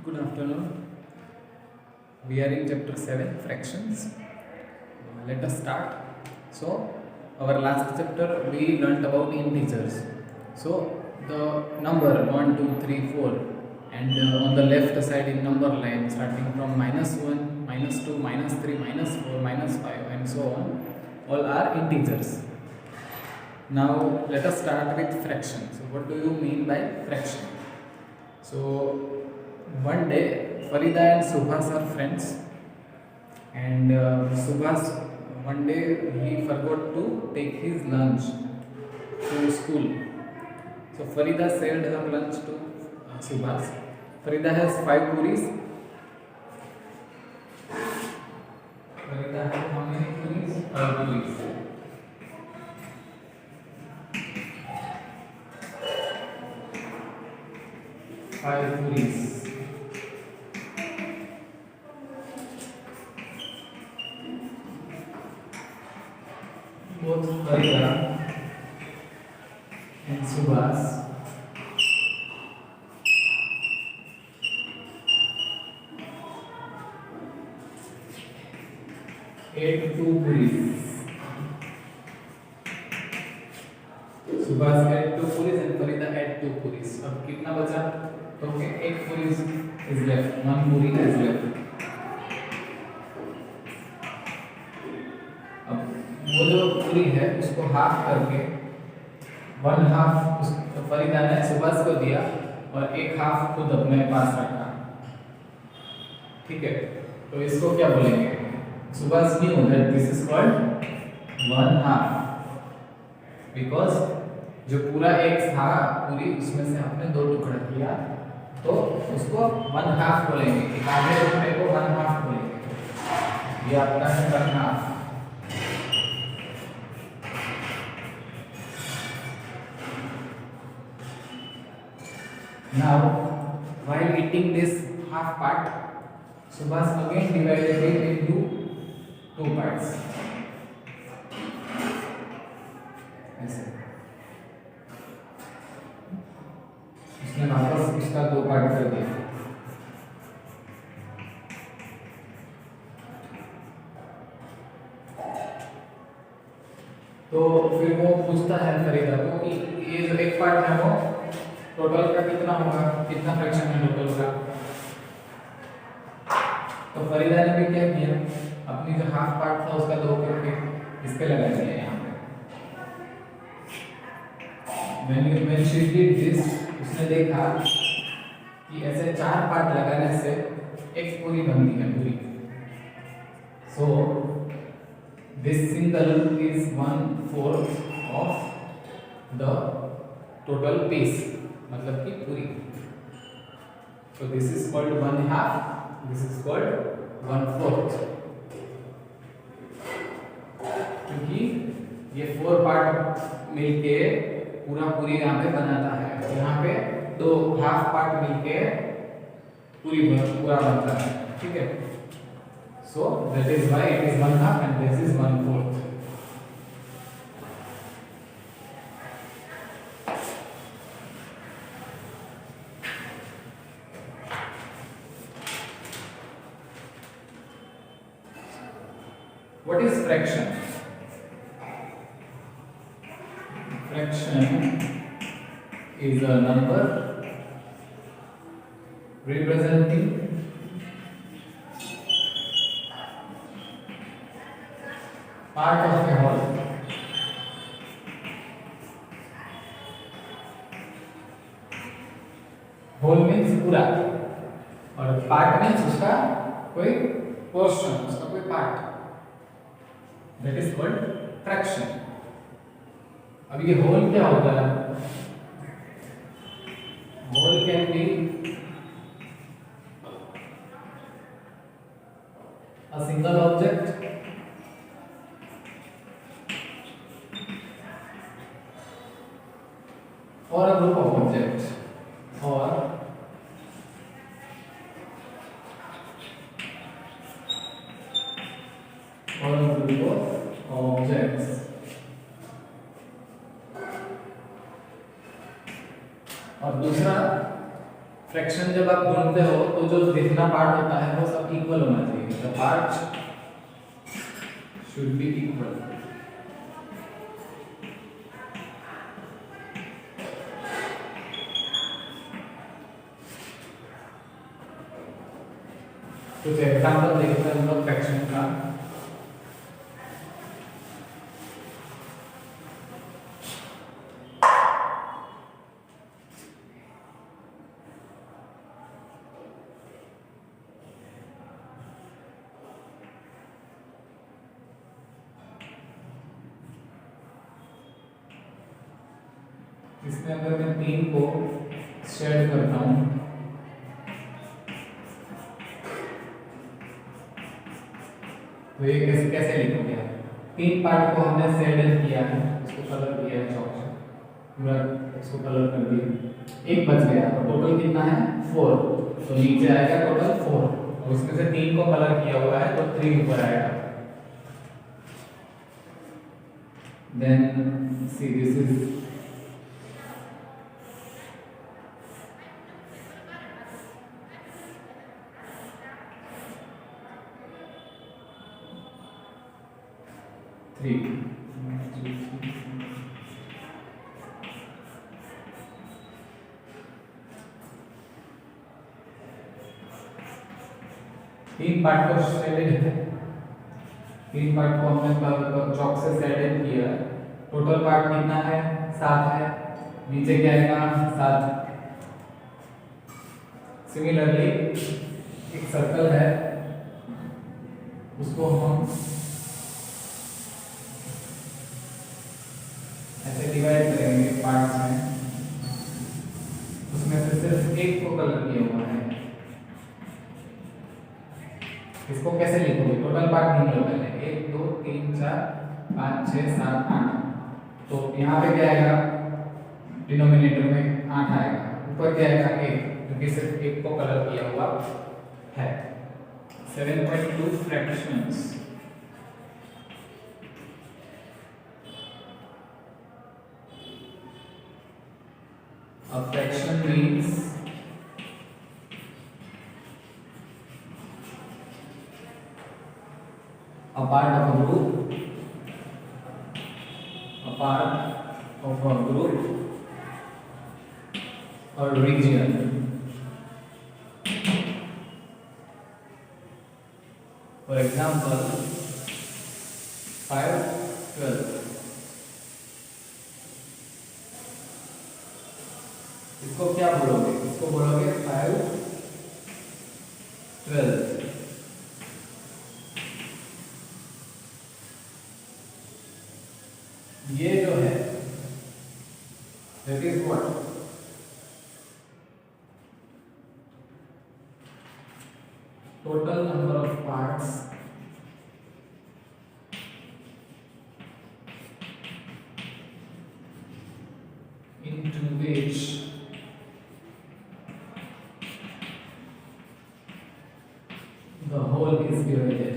Good afternoon. We are in chapter 7 fractions. Let us start. So, our last chapter we learnt about integers. So, the number 1, 2, 3, 4, and on the left side in number line starting from -1, -2, -3, -4, -5, and so on, all are integers. Now, let us start with fraction. So, what do you mean by fraction? So, one day Farida and Subhas are friends, and Subhas one day he forgot to take his lunch to school. So Farida served her lunch to Subhas. Farida has 5 puris. Farida has how many puris? 5 puris. 5 puris. Both Farida and Subhas ate 2 puris. Subhas ate 2 puris and Farida ate 2 puris. अब कितना बचा? तो okay, 8 puris is left. 1 puri is left. वो जो पूरी है उसको half करके 1/2 फरीदा ने सुभाष को दिया और 1/2 खुद अपने पास रखा. ठीक है, तो इसको क्या बोलेंगे? Subhash knew that this is called 1/2 because जो पूरा एक था पूरी उसमें से आपने 2 टुकड़ा किया तो उसको 1/2 बोलेंगे. एक आधे टुकड़े को 1/2 बोलेंगे. ये आपका है 1/2. Now, while eating this half part, Subhas again divided it into 2 parts. ऐसे उसने वापस उसका 2 पार्ट कर दिया. तो फिर वो पूछता है फरीदा को कि ये जो एक पार्ट है वो टोटल का कितना होगा, कितना फ्रैक्शन में टोटल होगा. तो फरीदा ने भी क्या किया, अपनी जो हाफ पार्ट था उसका 2 करके इस पे लगा दिया. यहाँ पे when she did this उसने देखा कि ऐसे 4 पार्ट लगाने से एक पूरी बनती है पूरी. So this single is 1/4 of the total piece, मतलब कि पूरी. So this is called 1/2, this is called 1/4, क्योंकि ये 4 पार्ट मिलके पूरा पूरी यहाँ पे बनाता है. यहाँ पे 2 हाफ पार्ट मिलके पूरी पूरा बनता है. ठीक है, so that is why it is 1/2 and this is 1/4. What is fraction? Fraction is a number representing part of a whole. Whole means पूरा और part means उसका कोई portion, उसका कोई part. That is called fraction. अब ये whole क्या होता है? Whole can be a single object or a group of objects or a group of objects. और दूसरा फ्रैक्शन जब आप ढूंढते हो तो जो जितना पार्ट होता है वो सब इक्वल होना चाहिए, the part should be equal. कुछ एग्जाम्पल देखते हैं हम लोग फ्रैक्शन का। इसमें अगर मैं 3 को शेड करता हूं तो ये कैसे कैसे लिखोगे? 3 पार्ट को हमने शेड किया है, इसको कलर किया है चौक से, पूरा इसको कलर कर दिया। एक बच गया तो टोटल कितना है? 4। तो नीचे आएगा टोटल 4 और उसमें से 3 को कलर किया हुआ है तो 3 ऊपर आएगा। Then see this is three. तीन पार्ट को शेडेड है, 3 पार्ट को हमने चौक से शेडेड किया। टोटल पार्ट कितना है? 7 है। नीचे क्या आएगा? 7। सिमिलरली एक सर्कल है, उसको हम ऐसे डिवाइड करेंगे पार्ट्स में, उसमें से सिर्फ एक को कलर किया हुआ है। इसको कैसे लिखोगे? टोटल पार्ट गिन लो पहले, 1 2 3 4 5 6 7 8। तो यहाँ पे क्या आएगा? डिनोमिनेटर में 8 आएगा, ऊपर क्या आएगा? 1, क्योंकि सिर्फ एक को कलर किया हुआ है। 7.2 fractions. A fraction means a part of a group, a part of a group or region. For example, 5 12. इसको क्या बोलोगे? इसको बोलोगे 5 12। ये जो है that is what? Total number of parts into which the whole is divided.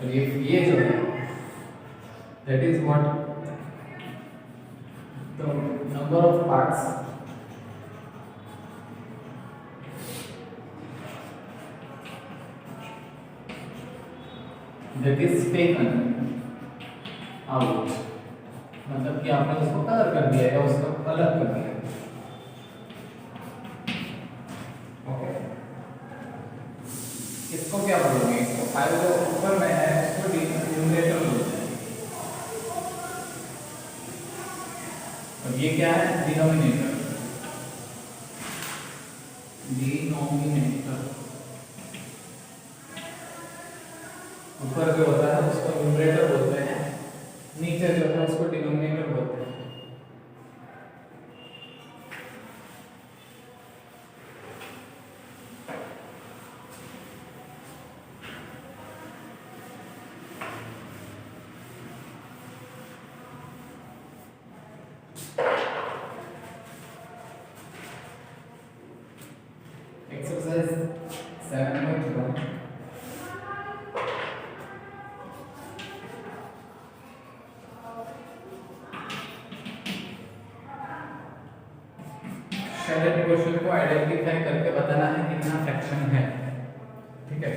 और ये जो है that is what the number of parts that is taken out, मतलब कि आपने उसको कलर कर दिया या उसको अलग कर दिया। ओके, इसको क्या बोलोगे? इसको 5 जो ऊपर में है उसको न्यूमरेटर बोलते हैं और ये क्या है? डिनोमिनेटर। डिनोमिनेटर ऊपर जो होता है उसको न्यूमरेटर बोलते हैं, नीचे जो है उसको डिनोमिनेटर बोलते हैं। एक्सरसाइज 7.1 शेडेड पोर्शन को आइडेंटिफाई करके बताना है कितना फ्रैक्शन है। ठीक है,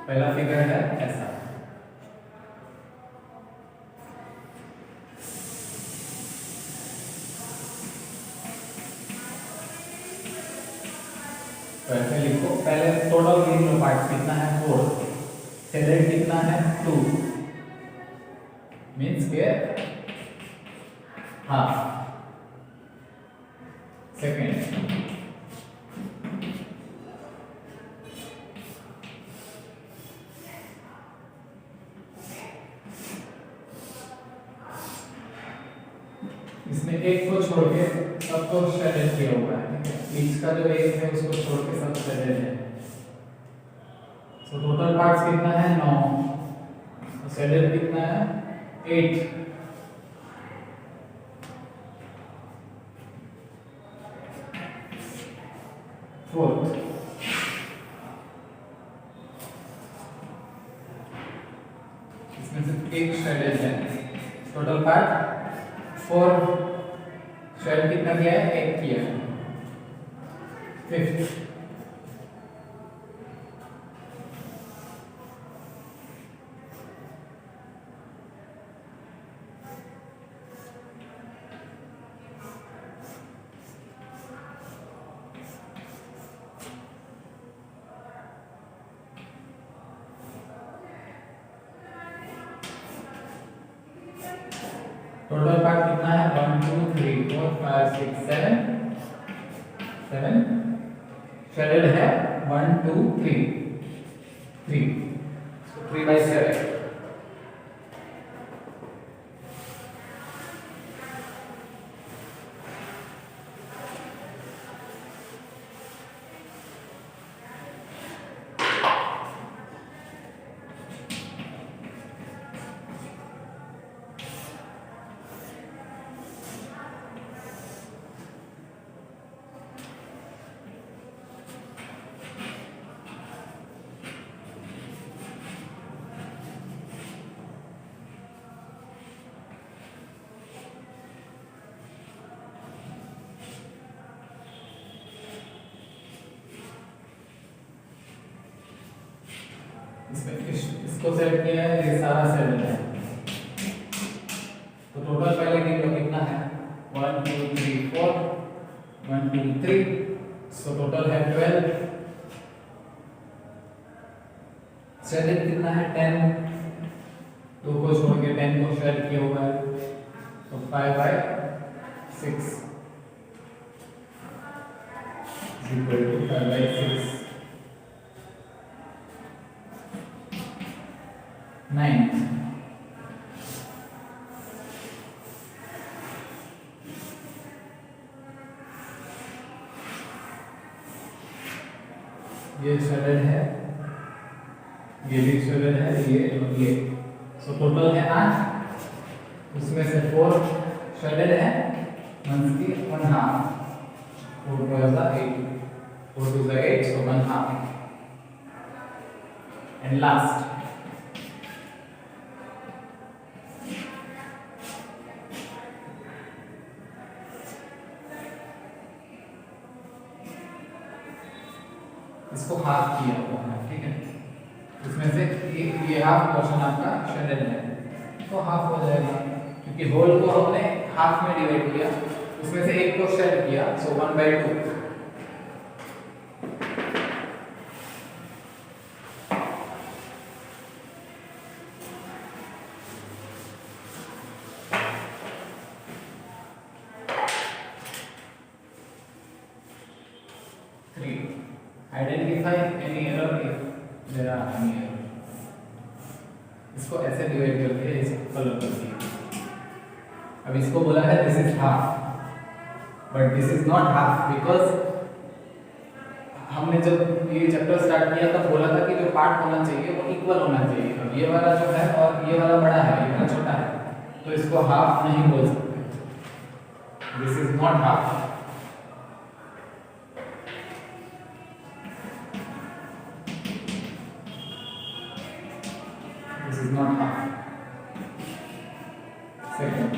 पहला फिगर है ऐसा। तो ऐसे लिखो, पहले टोटल गिन लो पार्ट कितना है 4, शेडेड कितना है 2, मीन्स के हाफ। सेकेंड इसमें एक को छोड़ के सबको शेडेड किया हुआ है। ठीक है, बीच का जो एक है उसको छोड़ के सब शेडेड है। सो टोटल पार्ट्स कितना है 9, तो शेडेड कितना है 8। फोर्थ इसमें सिर्फ एक शेडेड है। टोटल पार्ट 4, शेड कितना किया है 1 किया है। फिफ्थ टोटल पार्ट कितना है 1 2 3 4 5 6 7 7, शेडेड है 1 2 3 3, so 3/7। इसको सेट किया है, ये सारा सेट है। तो टोटल पहले गिन लो कितना है 1 2 3 4 1 2 3, सो टोटल है 12। शेडेड कितना है 10, 2 को छोड़ के 10 को शेड किया हुआ है, तो 5/6 इक्वल टू 5/6। 9th ये शेडेड है, ये भी शेडेड है, ये और ये, सो टोटल है 8, उसमें से 4 शेडेड है, 1 की 1/2, 4 2 8, 4 2 8, so 1/2। and last इसको हाफ किया हुआ है। ठीक है, इसमें से ये हाफ पोर्शन आपका शेडेड है, तो हाफ हो जाएगा, क्योंकि होल को हमने हाफ में डिवाइड किया, उसमें से एक को शेड किया, सो 1/2। Identify any error if there are any error। इसको ऐसे डिवाइड करके इसको कलर कर दिया। अब इसको बोला है this is half, but this is not half, because हमने जब ये चैप्टर स्टार्ट किया तब बोला था कि जो पार्ट होना चाहिए वो इक्वल होना चाहिए। अब ये वाला जो है और ये वाला बड़ा है, ये वाला छोटा है, तो इसको हाफ नहीं बोल सकते। This is not half. This is not half. Second,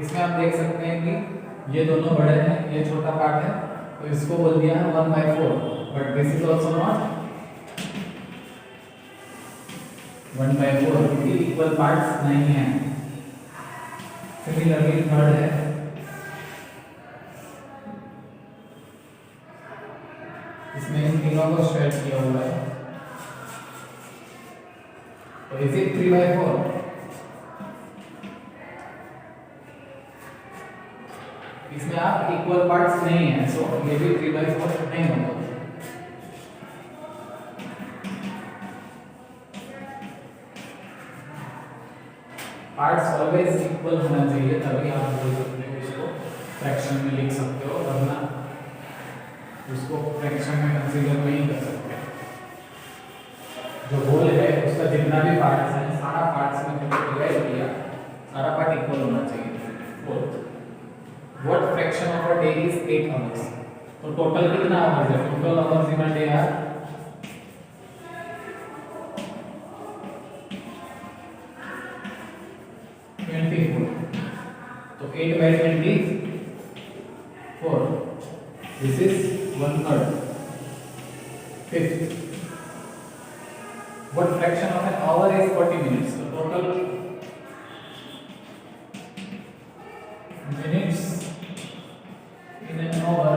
इसमें आप देख सकते हैं कि ये दोनों बड़े हैं, ये छोटा पार्ट है, तो इसको बोल दिया है 1/4, but this is also not 1/4 क्योंकि इक्वल पार्ट्स नहीं है। सिमिलरली थर्ड है, इसमें इन तीनों को शेयर किया हुआ है, तो इज इट 3/4? इसमें आप इक्वल पार्ट्स नहीं है, सो ये भी 3/4 नहीं होगा। पार्ट्स ऑलवेज इक्वल होना चाहिए, तभी आप बोल सकते हो इसको फ्रैक्शन में लिख सकते हो, वरना उसको फ्रैक्शन में कंसीडर नहीं कर सकते। जो होल है उसका जितना भी पार्ट्स है, सारा पार्ट्स में जो डिवाइड किया, सारा पार्ट इक्वल होना चाहिए। Fourth, what fraction of a day is 8 hours? तो टोटल कितना आवर्स है? Total hours in a day are 24, तो 8/24, this is 1/3, fifth, what fraction of an hour is 40 minutes? So total minutes in an hour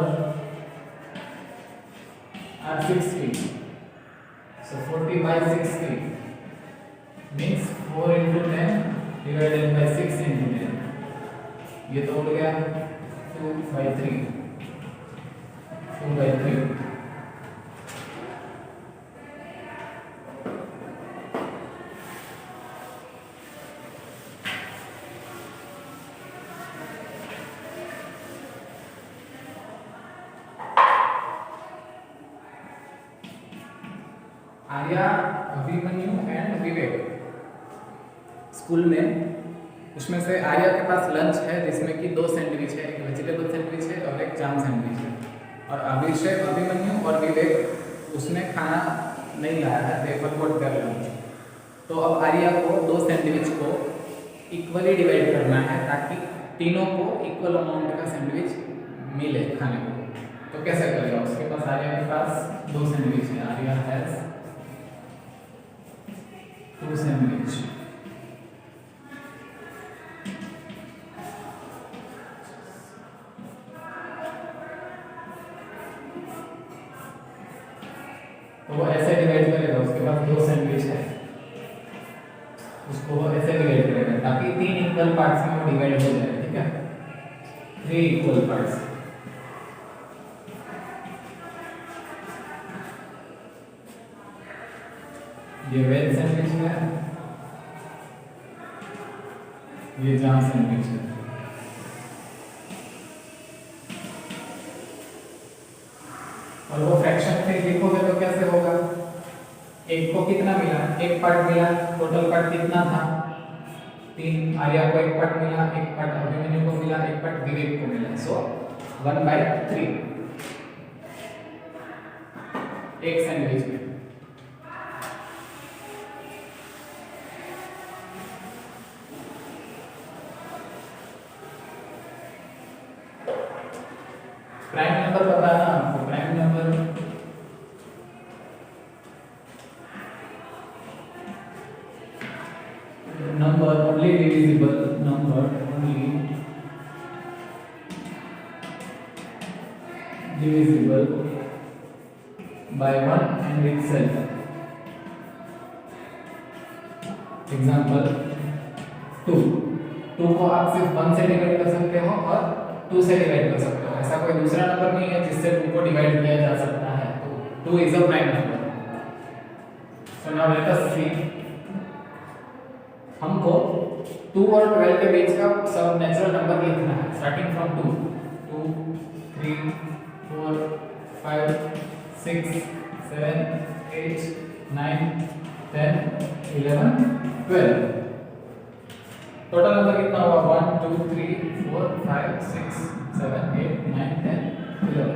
are 60, so 40/60 means 4 into 10 divided by 6 into 10, ये तो हो गया 2/3, 2/3। Arya, Abhimanyu and Vivek school में, उसमें से आर्या के पास lunch है जिसमें कि 2 सैंडविच है, एक वेजिटेबल सैंडविच है और एक जाम सैंडविच है, और अभिषेक, अभिमन्यु और विवेक उसने खाना नहीं लाया है, दे फॉरगॉट देयर लंच। तो अब आर्या को 2 सैंडविच को इक्वली डिवाइड करना है ताकि तीनों को इक्वल अमाउंट का सैंडविच मिले खाने को। तो कैसे करेगा? उसके पास, आर्या के पास 2 सैंडविच है, आर्या हैज 2 सैंडविच। तो वो ऐसे डिवाइड करेगा, उसके पास 2 सैंडविच है, उसको वो ऐसे डिवाइड करेगा ताकि 3 इक्वल पार्ट्स में वो डिवाइड हो जाए, ठीक है? 3 इक्वल पार्ट्स। ये वेज सैंडविच है, ये जाम सैंडविच है। और वो फ्रैक्शन में लिखोगे तो कैसे होगा? एक को कितना मिला? 1 पार्ट मिला, टोटल पार्ट कितना था? 3। आर्या को 1 पार्ट मिला, 1 पार्ट अभिमन्यु को मिला, 1 पार्ट विवेक को मिला, सो 1/3 एक सैंडविच में। प्राइम नंबर बताना आपको, prime number only divisible, number only divisible by 1 and itself. Example 2 को आप सिर्फ 1 से डिवाइड कर सकते हो और 2 से डिवाइड कर सकते हो, ऐसा कोई दूसरा नंबर नहीं है जिससे 2 को डिवाइड किया जा सकता है, तो 2 is a prime number. So now let us see, हमको 2 और 12 के बीच का सब नेचुरल नंबर लिखना है, स्टार्टिंग फ्रॉम 2, 2, 3, 4, 5, 6, 7, 8, 9, 10, 11, 12। टोटल नंबर कितना हुआ? 1, 2, 3, 4, 5, 6, 7, 8, 9, 10, 11।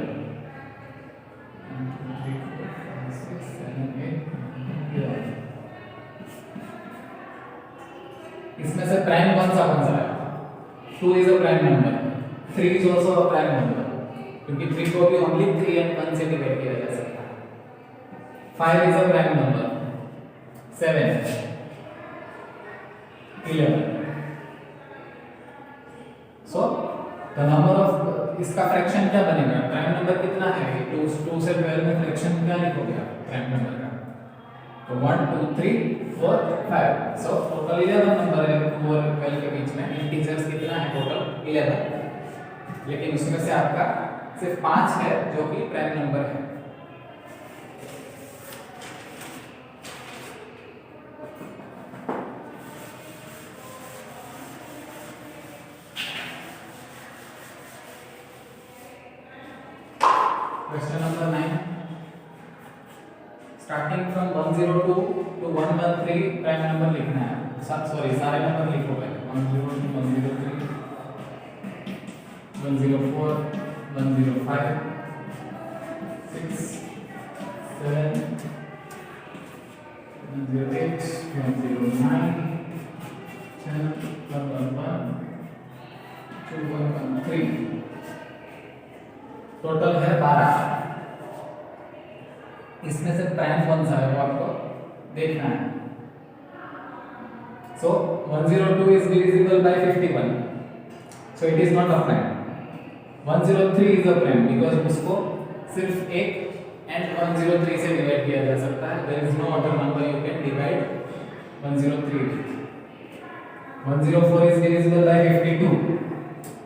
1, 2, 3, 4, 5, 6, 7, 8, 9, 11। इसमें से प्राइम कौन सा आएगा? 2 is a prime number, 3 is also a prime number क्योंकि 3 को भी only 3 and 1 से डिवाइड किया जा सकता है। 5 is a prime number, 7, 11. So the number of इसका फ्रैक्शन क्या बनेगा? प्राइम नंबर कितना है? 2 से 12 में फ्रैक्शन क्या लिखोगे आप प्राइम नंबर का? तो 1 2 3 4 5, सो टोटल 11 नंबर है 2 और 12 के बीच में। इंटीजर्स कितना है टोटल? 11, लेकिन उसमें से आपका सिर्फ 5 है जो कि प्राइम नंबर है। Question number 9, starting from 102 to 113 prime number लिखना है। सॉरी सारे नंबर लिखो पहले। 102 103 104 105 6 7 108 109 10 111 2 113, टोटल है 12। इसमें से प्राइम कौन सा है वो आपको देखना है। सो 102 is divisible by 51, so it is not a prime. 103 is a prime because उसको सिर्फ 1 and 103 से डिवाइड किया जा सकता है। there is no other number you can divide 103 with. 104 is divisible by 52,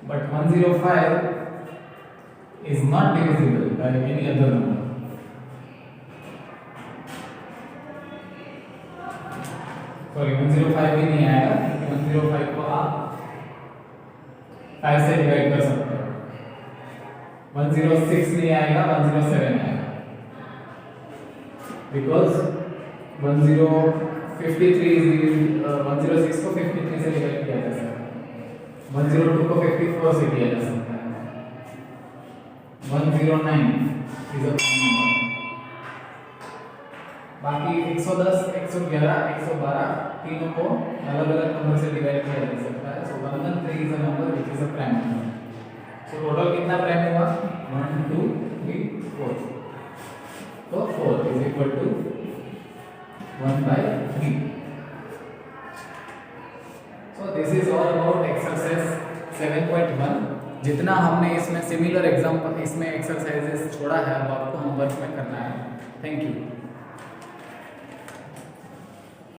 but 105 is not divisible by any other number. Sorry 105 भी नहीं आएगा क्योंकि 105 को आप 5 से डिवाइड कर सकते हो। 106 नहीं आएगा, 107 आएगा बिकॉज 106 को 53 से डिवाइड किया जा सकता है। 102 को 54 से किया जा सकता है। 109 is a prime number। बाकी 110 111 112 तीनों को अलग अलग नंबर से डिवाइड किया जा सकता है। सो 113 is a number which is a prime number. So total कितना प्राइम हुआ? 1 2 3 4, तो 4 is equal to 1/3. So this is all about exercise 7.1. जितना हमने इसमें सिमिलर एग्जाम्पल इसमें एक्सरसाइजेस छोड़ा है वो आपको होमवर्क में करना है। Thank you.